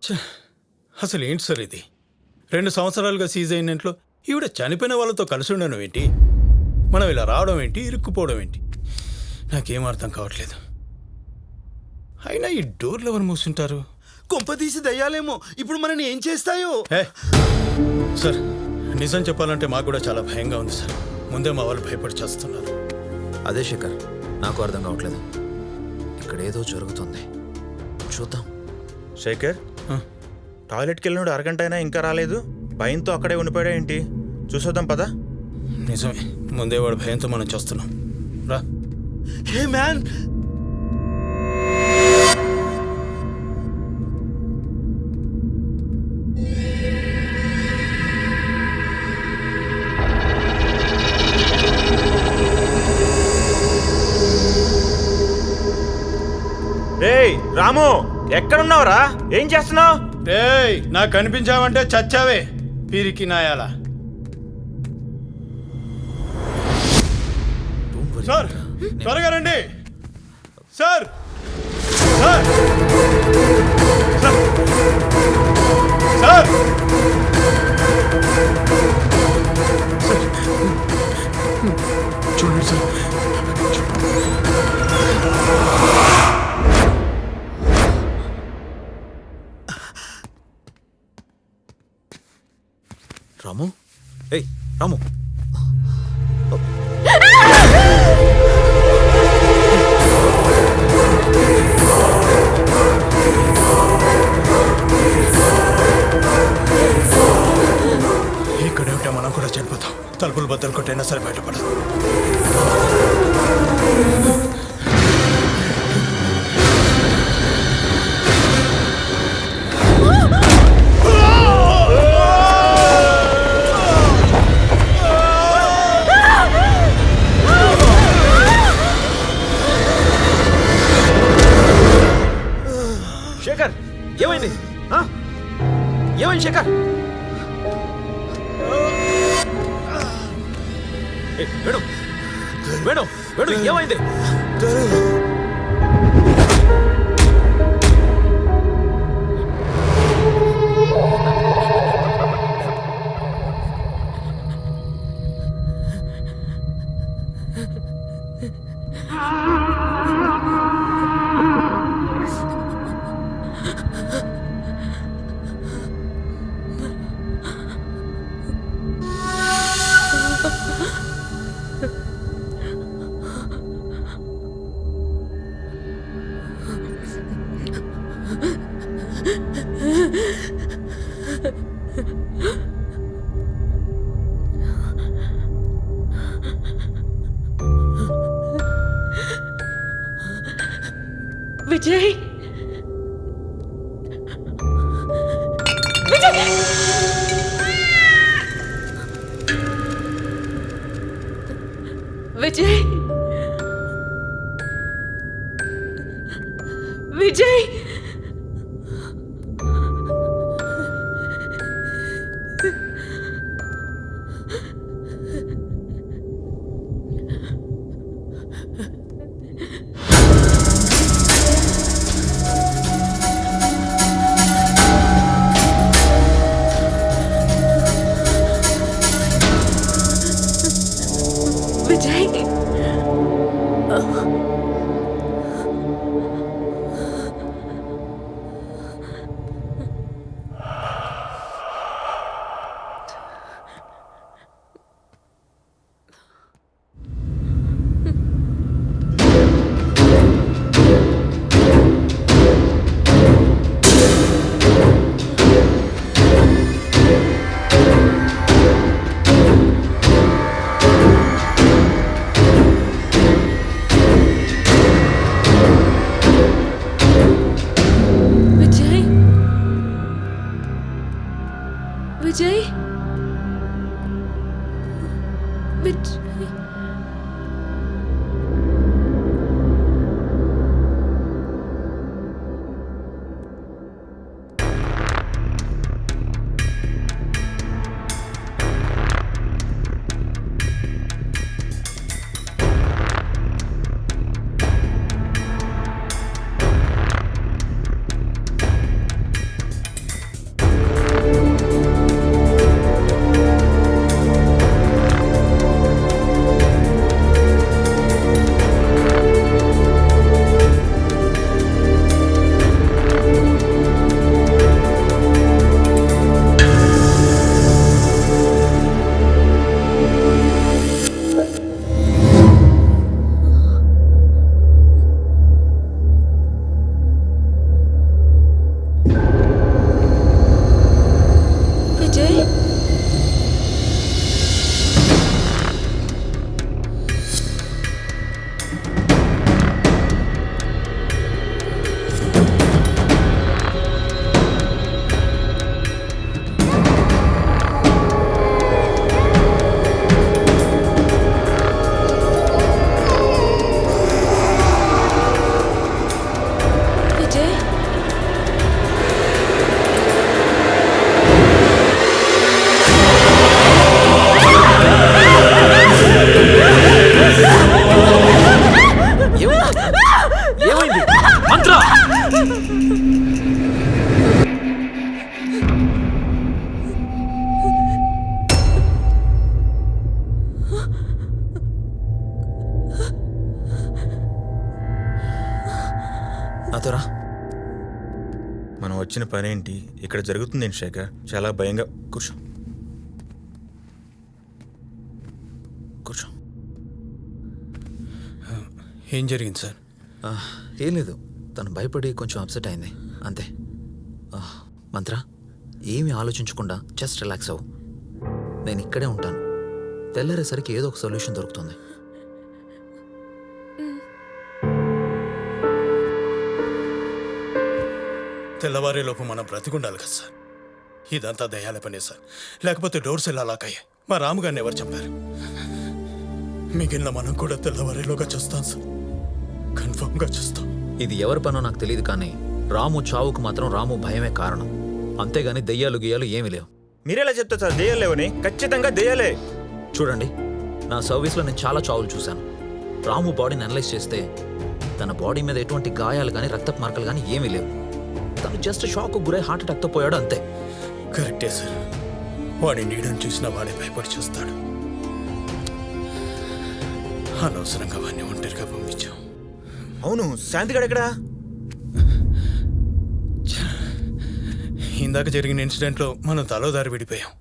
ఛ! అసలు ఏంటి సార్ ఇది? 2 సంవత్సరాలుగా సీజ్ అయిన ఇంట్లో ఈవిడ చనిపోయిన వాళ్ళతో కలిసి ఉండడం ఏంటి? మనం ఇలా రావడం ఏంటి? ఇరుక్కుపోవడం ఏంటి? నాకేం అర్థం కావట్లేదు. అయినా ఈ డోర్లు ఎవరు మూసుంటారు? కొంపదీసి దయ్యాలేమో ఇప్పుడు మనని ఏం చేస్తాయో. సార్, నిజం చెప్పాలంటే మాకు కూడా చాలా భయంగా ఉంది సార్. ముందే మా వాళ్ళు భయపడి చేస్తున్నారు. అదే శేఖర్, నాకు అర్థం కావట్లేదు. ఇక్కడ ఏదో జరుగుతుంది, చూద్దాం. శేఖర్, టాయిలెట్కి వెళ్ళినాడు అరగంట అయినా ఇంకా రాలేదు. భయంతో అక్కడే ఉండిపోయాడా ఏంటి? చూసొద్దాం పదా. నిజమే, ముందే వాడు భయంతో మనం చేస్తున్నాం. రా. హే మ్యాన్, రేయ్ రాము, ఎక్కడున్నావురా? ఏం చేస్తున్నావు? రేయ్, నాకు కనిపించావంటే చచ్చావే పీరికి నాయాల. సార్, త్వరగా రండి. సార్, సార్, సార్, చూడండి సార్. రాము, ఏయ్ రాము. ఇక్కడే ఉంటే మనం కూడా చనిపోతాం. తలుపులు బద్దలు కొట్టైనా సరే బయటపడదు. శేఖర్, ఏమైంది? ఏమైంది శేఖర్? వేణు, వేణు, వేణు, ఏమైంది? విజయ్, విజయ్, విజయ్, విజయ్, విజయ్. నాతో రా. మనం వచ్చిన పనేంటి, ఇక్కడ జరుగుతుంది ఏంటి శేఖర్? చాలా భయంగా. కూర్చో కూర్చో. ఏం జరిగింది సార్? ఏం లేదు, తను భయపడి కొంచెం అప్సెట్ అయింది అంతే. మంత్ర, ఏమీ ఆలోచించకుండా జస్ట్ రిలాక్స్ అవ్వు. నేను ఇక్కడే ఉంటాను. తెల్లారేసరికి ఏదో ఒక సొల్యూషన్ దొరుకుతుంది. తెల్లవారేలోపు మనం బ్రతికుండాలి కదా సార్. ఇదంతా దయాల పనే సార్. లేకపోతే డోర్స్ ఎలా లాక్ అయ్యాయి? మా రాముగారిని ఎవరు చంపారు? మిగిలిన మనం కూడా తెల్లవారేలోగా చూస్తాం సార్. కన్ఫర్మ్గా చూస్తాం. ఇది ఎవరి పనో నాకు తెలియదు, కానీ రాము చావుకు మాత్రం రాము భయమే కారణం. అంతేగాని దెయ్యాలు గియ్యాలు ఏమీ లేవు. మీరెలా చెప్తారు సార్? దెయ్యాలేవని? ఖచ్చితంగా దెయ్యాలే. చూడండి, నా సర్వీస్లో నేను చాలా చావులు చూశాను. రాము బాడీని అనలైజ్ చేస్తే తన బాడీ మీద ఎటువంటి గాయాలు కానీ రక్తపు మార్కలు కానీ ఏమీ లేవు. తను జస్ట్ షాక్ గురై హార్ట్ అటాక్తో పోయాడు అంతే. కరెక్టే సార్. వాడి నీడని చూసినా వాడే భయపడి చూస్తాడు. అనవసరంగా వాడిని ఒంటరిగా పంపించాం. అవును, శాంతిగాడు ఎక్కడా? ఇందాక జరిగిన ఇన్సిడెంట్లో మనం తలో దారి విడిపోయాం.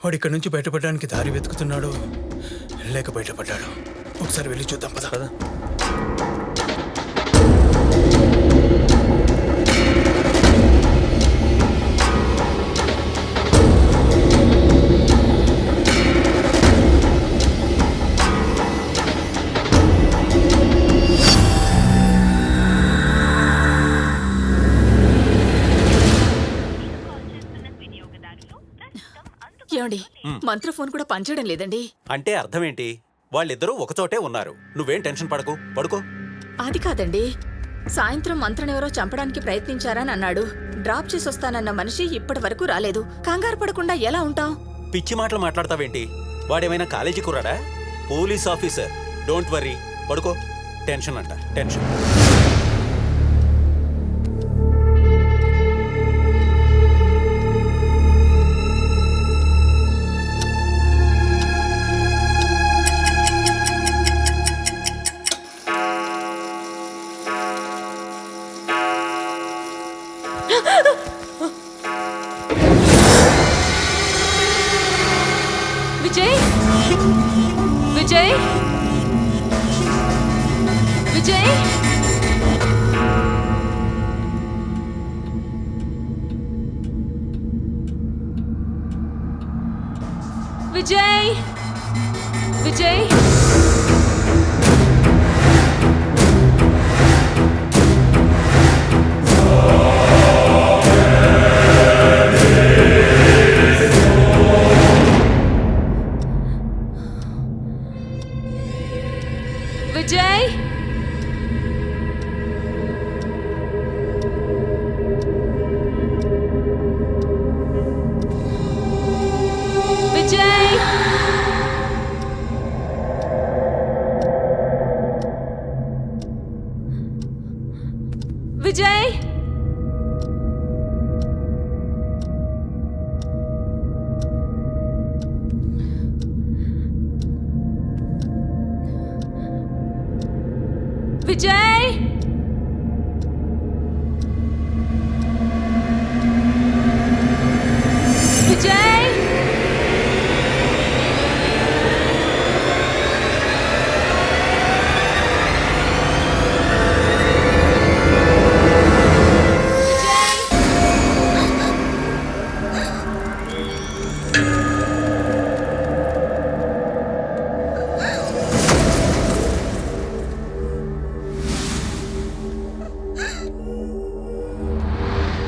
వాడు ఇక్కడి నుంచి బయటపడడానికి దారి వెతుకుతున్నాడు, లేక బయటపడ్డాడు. ఒకసారి వెళ్ళి చూద్దాం పద. కదా. ఏమండి, మంత్ర ఫోన్ కూడా పనిచేయడం లేదండి. అంటే అర్థం ఏంటి? వాళ్ళిద్దరూ ఒకచోటే ఉన్నారు. నువ్వేం టెన్షన్ పడకు, పడుకో. అది కాదండి, సాయంత్రం మంత్రనెవరో చంపడానికి ప్రయత్నించారని అన్నాడు. డ్రాప్ చేసి వస్తానన్న మనిషి ఇప్పటి వరకు రాలేదు. కంగారు పడకుండా ఎలా ఉంటాం? పిచ్చి మాటలు మాట్లాడతావేంటి? వాడేమైనా కాలేజీ కుర్రాడా? Police officer. డోంట్ వర్రీ, పడుకో. టెన్షన్ అంట, టెన్షన్. విజయ్, విజయ్, విజయ్, విజయ్, విజయ్. విజయ్, విజయ్, విజయ్. విజయ్.